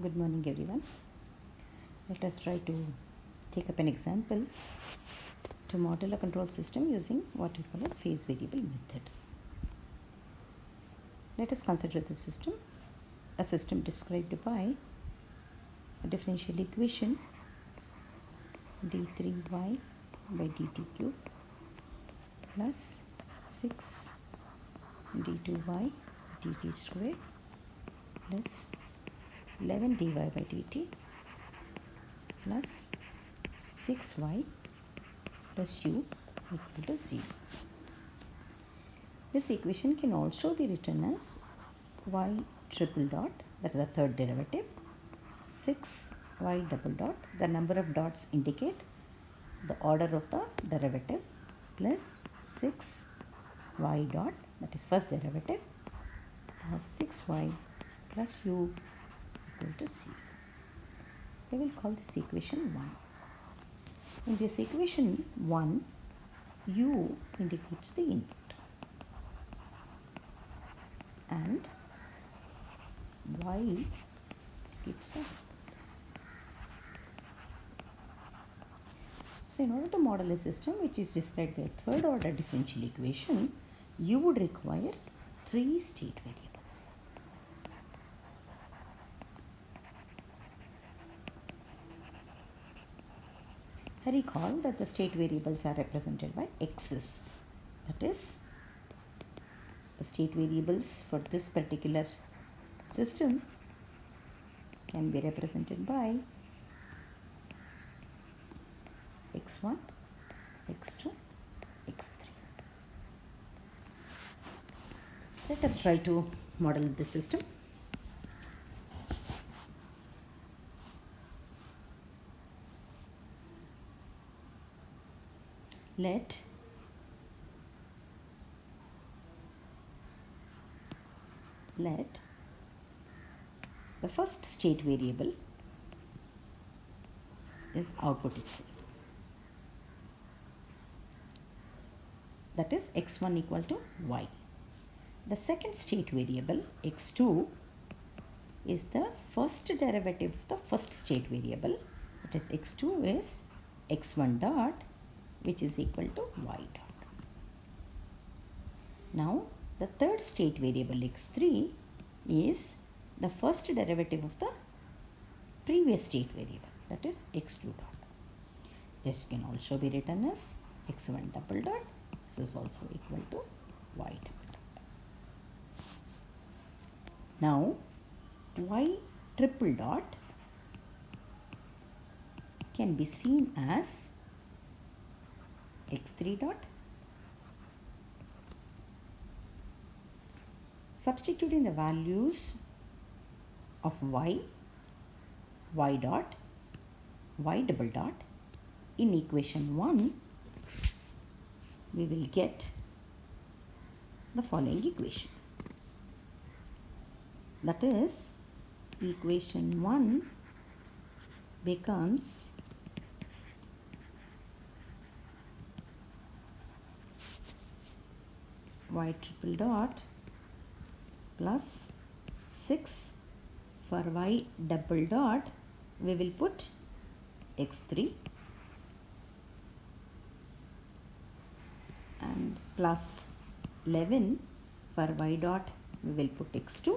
Good morning everyone. Let us try to take up an example to model a control system using what we call as phase variable method. Let us consider the system, a system described by a differential equation d3y by dt cube plus 6 d2y dt square plus 11 dy by dt plus 6y plus u equal to 0. This equation can also be written as y triple dot, that is the third derivative, 6y double dot, the number of dots indicate the order of the derivative, plus 6y dot, that is first derivative, plus 6y plus u equal to 0. We will call this equation 1. In this equation 1, u indicates the input and y indicates the output. So in order to model a system which is described by a third order differential equation, you would require 3 state variables. Recall that the state variables are represented by x's. That is, the state variables for this particular system can be represented by x1, x2, x3. Let us try to model the system. Let the first state variable is output itself. That is x1 equal to y. The second state variable x2 is the first derivative of the first state variable. That is x2 is x1 dot, which is equal to y dot. Now the third state variable x3 is the first derivative of the previous state variable, that is x2 dot. This can also be written as x1 double dot. This is also equal to y double dot. Now y triple dot can be seen as x3 dot. Substituting the values of y dot, y double dot in equation 1, we will get the following equation. That is, equation 1 becomes y triple dot plus 6 for y double dot, we will put x3 and plus 11 for y dot, we will put x2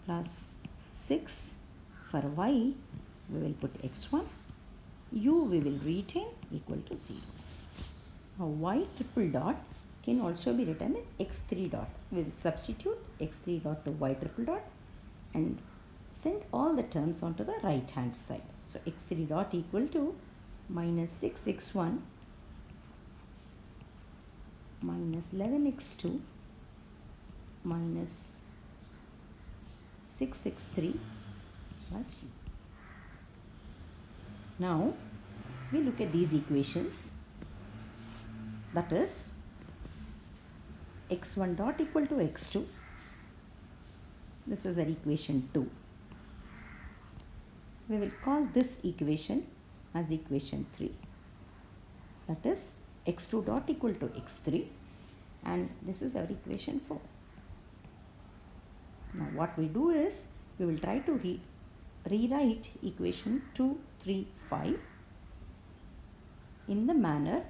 plus 6 for y, we will put x1, u we will retain equal to 0. Now y triple dot can also be written as x3 dot. We will substitute x3 dot to y triple dot and send all the terms onto the right hand side. So x3 dot equal to minus 6x1 minus 11x2 minus 6x3 plus u. Now we look at these equations. That is, x1 dot equal to x2. This is our equation 2. We will call this equation as equation 3. That is, x2 dot equal to x3, and this is our equation 4. Now what we do is, we will try to rewrite equation 2, 3, 5 in the manner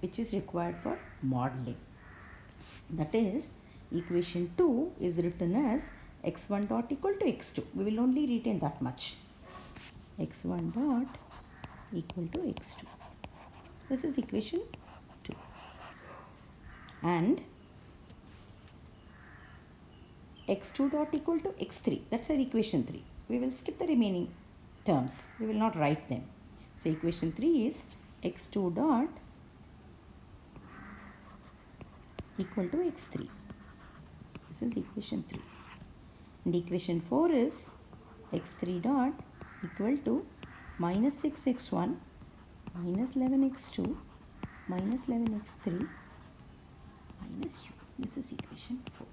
which is required for modeling. That is, equation 2 is written as x1 dot equal to x2. We will only retain that much. x1 dot equal to x2. This is equation 2. And x2 dot equal to x3. That's our equation 3. We will skip the remaining terms. We will not write them. So equation 3 is x2 dot equal to x3. This is equation 3. And equation 4 is x3 dot equal to minus 6x1 minus 11x2 minus 11x3 minus u. This is equation 4.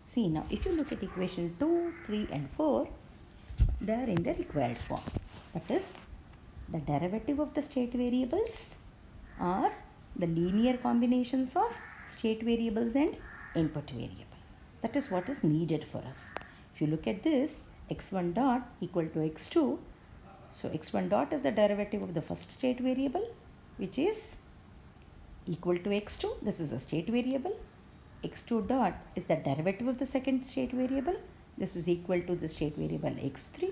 See, now if you look at equation 2, 3 and 4, they are in the required form. That is, the derivative of the state variables are the linear combinations of state variables and input variable. That is what is needed for us. If you look at this, x1 dot equal to x2. So x1 dot is the derivative of the first state variable, which is equal to x2. This is a state variable. x2 dot is the derivative of the second state variable. This is equal to the state variable x3.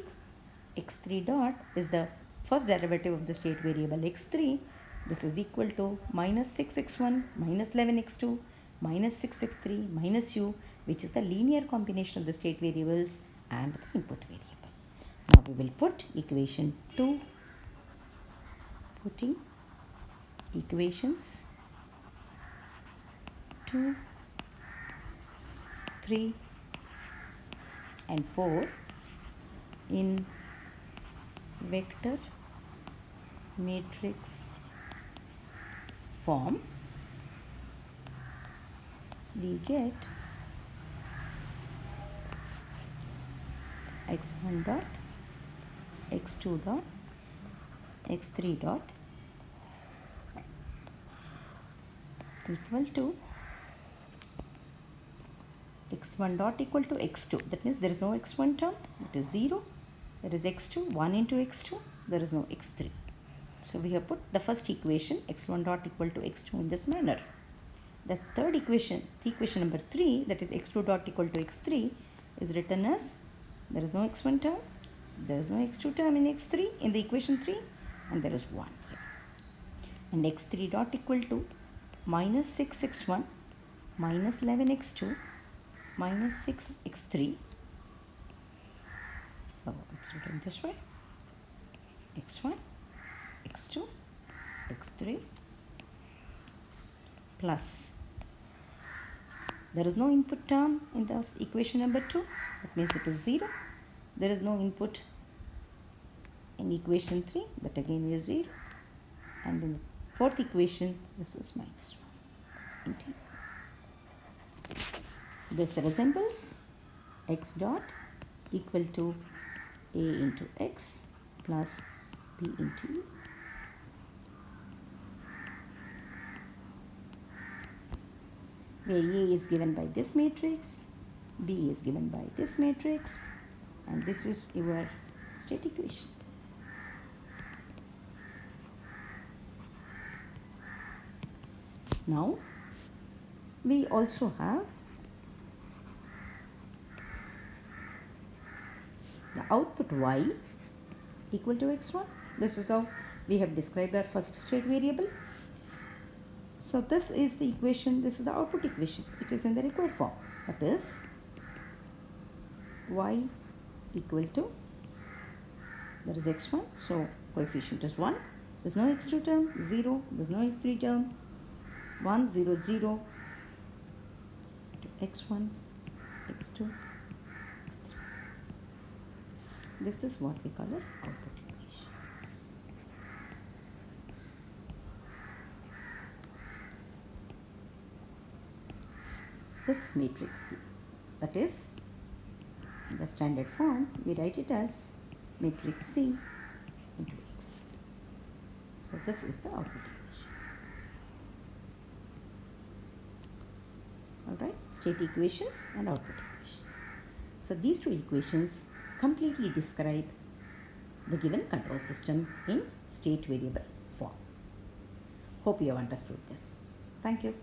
x3 dot is the first derivative of the state variable x3. This is equal to minus 6x1 minus 11x2 minus 6x3 minus u, which is the linear combination of the state variables and the input variable. Now we will put equation 2, putting equations 2, 3 and 4 in vector matrix form. We get x1 dot, x2 dot, x3 dot equal to x1 dot equal to x2. That means there is no x1 term, it is 0. There is x2, 1 into x2, there is no x3. So we have put the first equation x1 dot equal to x2 in this manner. The third equation, equation number 3, that is x2 dot equal to x3, is written as there is no x1 term, there is no x2 term in x3 in the equation 3, and there is 1 here. And x3 dot equal to minus 6x1 minus 11x2 minus 6x3. So it's written this way: x1, x2, x3 plus, there is no input term in this equation number 2, that means it is 0. There is no input in equation 3, that again is 0. And in the fourth equation, this is minus 1 into u. This resembles x dot equal to a into x plus b into u. Where A is given by this matrix, B is given by this matrix, and this is your state equation. Now, we also have the output y equal to x1. This is how we have described our first state variable. So this is the equation, this is the output equation, which is in the required form. That is, y equal to, there is x1, so coefficient is 1. There is no x2 term, 0. There is no x3 term, 1, 0, 0. x1, x2, x3. This is what we call as output equation. This matrix C, that is, in the standard form, we write it as matrix C into X. So this is the output equation. Alright, state equation and output equation. So these two equations completely describe the given control system in state variable form. Hope you have understood this. Thank you.